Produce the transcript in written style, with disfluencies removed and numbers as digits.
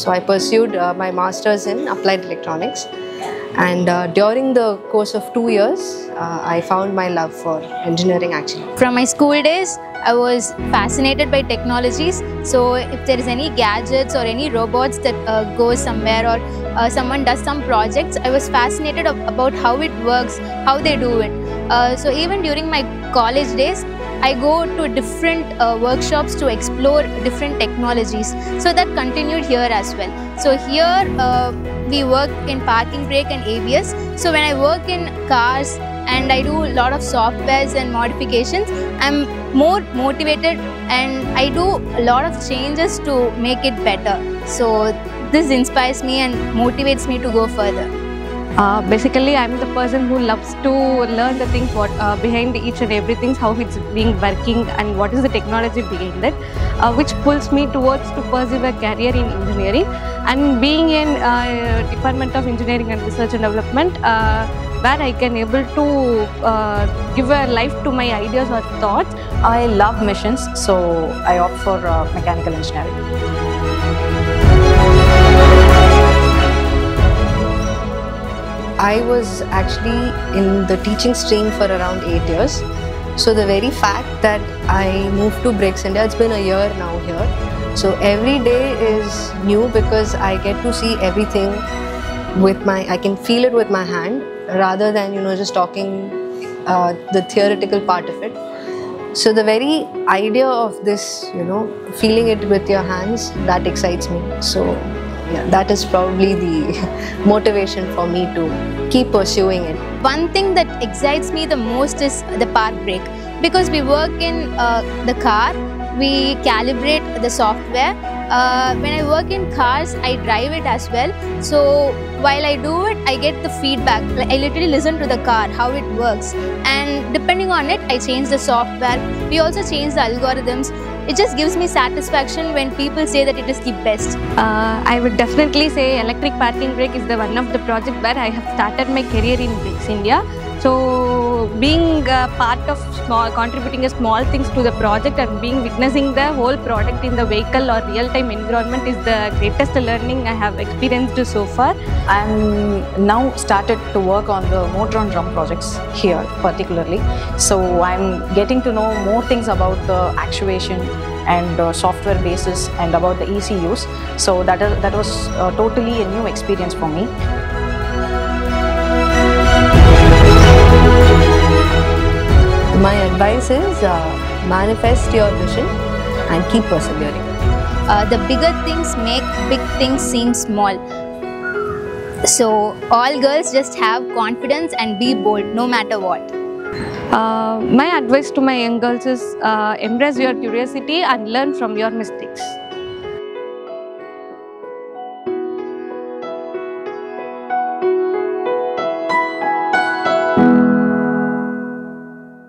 So I pursued my master's in applied electronics, and during the course of 2 years, I found my love for engineering actually. From my school days, I was fascinated by technologies. So if there is any gadgets or any robots that go somewhere, or someone does some projects, I was fascinated about how it works, how they do it. So even during my college days, I go to different workshops to explore different technologies. So that continued here as well. So here we work in parking brake and ABS. So when I work in cars and I do a lot of softwares and modifications, I'm more motivated and I do a lot of changes to make it better. So this inspires me and motivates me to go further. Basically, I'm the person who loves to learn the things behind each and everything, how it's being working and what is the technology behind it, which pulls me towards to pursue a career in engineering. And being in Department of Engineering and Research and Development, where I can able to give a life to my ideas or thoughts. I love machines, so I opt for mechanical engineering. I was actually in the teaching stream for around 8 years. So the very fact that I moved to Brakes India, it's been a year now here. So every day is new because I get to see everything with I can feel it with my hand rather than, just talking the theoretical part of it. So the very idea of this, feeling it with your hands, that excites me. So yeah, that is probably the motivation for me to keep pursuing it. One thing that excites me the most is the park brake, because we work in the car, we calibrate the software. When I work in cars, I drive it as well. So while I do it, I get the feedback. I literally listen to the car, how it works, and depending on it, I change the software. We also change the algorithms. It just gives me satisfaction when people say that it is the best. I would definitely say electric parking brake is the one of the project where I have started my career in Brakes India. So being a part of contributing a small things to the project and witnessing the whole product in the vehicle or real-time environment is the greatest learning I have experienced so far. I'm now started to work on the motor on drum projects here particularly. So I'm getting to know more things about the actuation and software basis and about the ECUs. So that was totally a new experience for me. My advice is manifest your vision and keep persevering. The bigger things make big things seem small. So all girls just have confidence and be bold no matter what. My advice to my young girls is embrace your curiosity and learn from your mistakes.